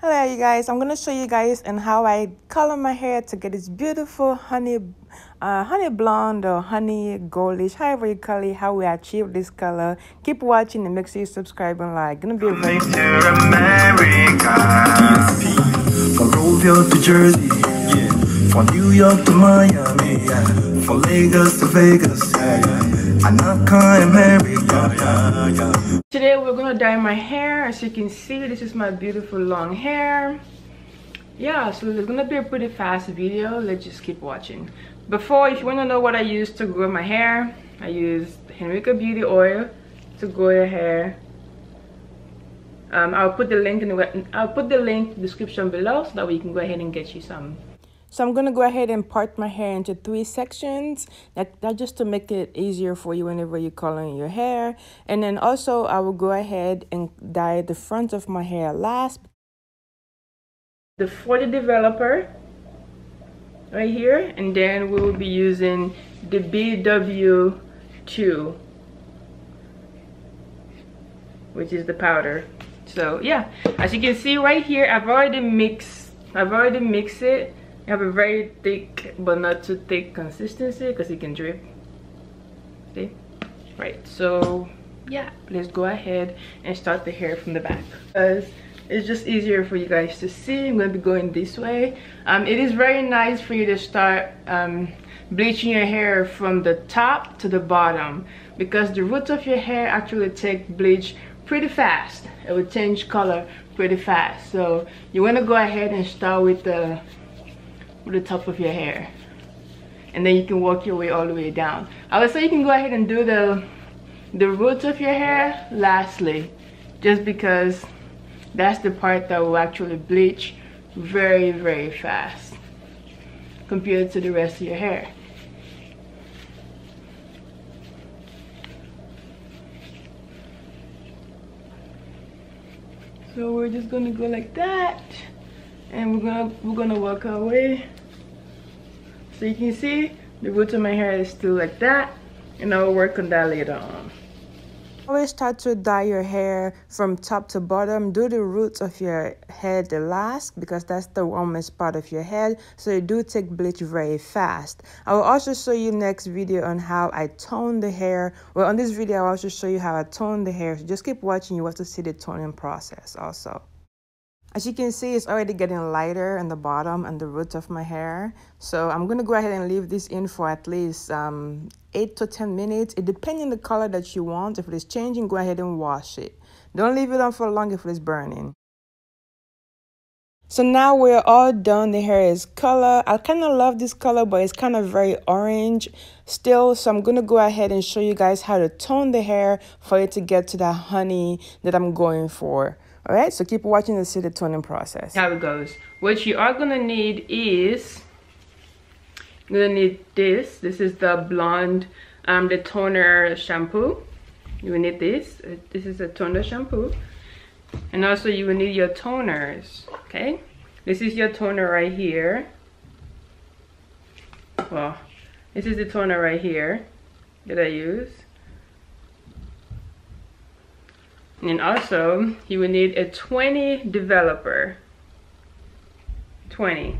Hello you guys, I'm gonna show you guys on how I color my hair to get this beautiful honey blonde or honey goldish, however you call it, how we achieve this color. Keep watching and make sure you subscribe and like. Gonna be a very America. From Rovio to Jersey, yeah. From New York to Miami, yeah. From Lagos to Vegas, yeah, yeah. Anaka America, yeah, yeah. Today we're gonna dye my hair. As you can see, this is my beautiful long hair. Yeah, so it's gonna be a pretty fast video. Let's just keep watching. Before, if you want to know what I use to grow my hair, I use Henricka beauty oil to grow your hair. I'll put the link in the description below so that we can go ahead and get you some. So I'm gonna go ahead and part my hair into 3 sections. That just to make it easier for you whenever you're coloring your hair. And then also I will go ahead and dye the front of my hair last. For the developer right here, and then we will be using the BW2, which is the powder. So yeah, as you can see right here, I've already mixed it. I have a very thick but not too thick consistency because it can drip. See? Right, so yeah, let's go ahead and start the hair from the back because it's just easier for you guys to see. I'm going to be going this way. It is very nice for you to start bleaching your hair from the top to the bottom because the roots of your hair actually take bleach pretty fast. It will change color pretty fast. So you want to go ahead and start with the top of your hair, and then you can work your way all the way down. I would say you can go ahead and do the roots of your hair lastly, just because that's the part that will actually bleach very, very fast compared to the rest of your hair. So we're just gonna go like that, and we're gonna work our way. So you can see the roots of my hair is still like that, and I'll work on that later on. Always start to dye your hair from top to bottom. Do the roots of your head the last because that's the warmest part of your head, so you do take bleach very fast. I will also show you next video on how I tone the hair. Well, on this video I'll also show you how I tone the hair, so just keep watching. You have to see the toning process also. As you can see, it's already getting lighter on the bottom and the roots of my hair. So I'm going to go ahead and leave this in for at least 8 to 10 minutes. It depends on the color that you want. If it is changing, go ahead and wash it. Don't leave it on for long if it is burning. So now we're all done. The hair is color. I kind of love this color, but it's kind of very orange still. So I'm going to go ahead and show you guys how to tone the hair for it to get to that honey that I'm going for. All right, so keep watching to see the toning process. How it goes. What you are gonna need is, you're gonna need this. This is the Blond, the toner shampoo. You will need this. This is a toner shampoo, and also you will need your toners. Okay, this is your toner right here. Well, this is the toner right here that I use. And also, you will need a 20 developer. 20.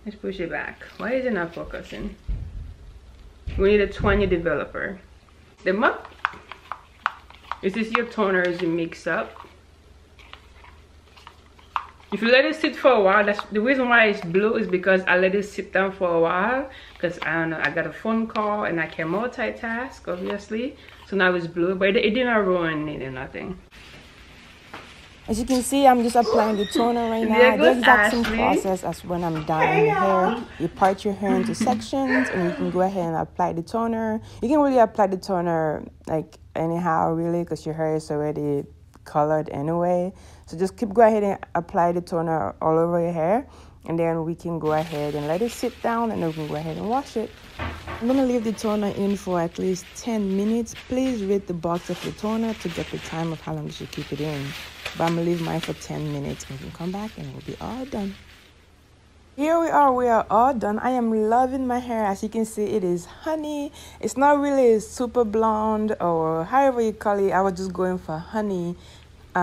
Let's push it back. Why is it not focusing? We need a 20 developer. Them up. This is your toner as you mix up. If you let it sit for a while, that's the reason why it's blue is because I let it sit down for a while because I don't know, I got a phone call and I can multitask obviously, so now it's blue, but it did not ruin it or nothing. As you can see, I'm just applying the toner right now. The exact same process as when I'm dyeing your hair. You part your hair into sections and you can go ahead and apply the toner. You can really apply the toner like anyhow really because your hair is already colored anyway. So just go ahead and apply the toner all over your hair, and then we can go ahead and let it sit down, and then we can go ahead and wash it. I'm gonna leave the toner in for at least 10 minutes. Please read the box of the toner to get the time of how long you should keep it in. But I'm gonna leave mine for 10 minutes and we can come back and we'll be all done. Here we are all done. I am loving my hair. As you can see, it is honey. It's not really super blonde or however you call it. I was just going for honey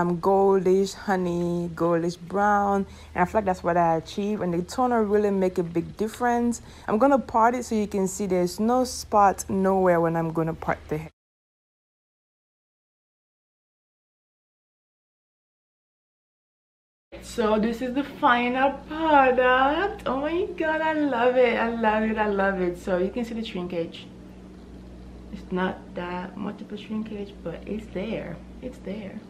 goldish honey, goldish brown, and I feel like that's what I achieved, and the toner really make a big difference. I'm gonna part it so you can see there's no spot nowhere when I'm gonna part the hair. So this is the final product. Oh my god, I love it, I love it, I love it. So you can see the shrinkage. It's not that much of a shrinkage, but it's there, it's there.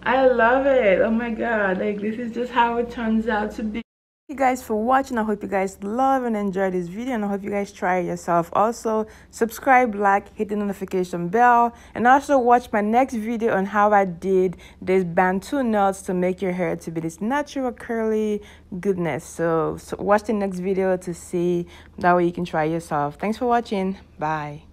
I love it. Oh my god, like this is just how it turns out to be. Thank you guys for watching. I hope you guys love and enjoy this video, and I hope you guys try it yourself. Also subscribe, like, hit the notification bell, and also watch my next video on how I did this Bantu knots to make your hair to be this natural curly goodness. So watch the next video to see, that way you can try yourself. Thanks for watching. Bye.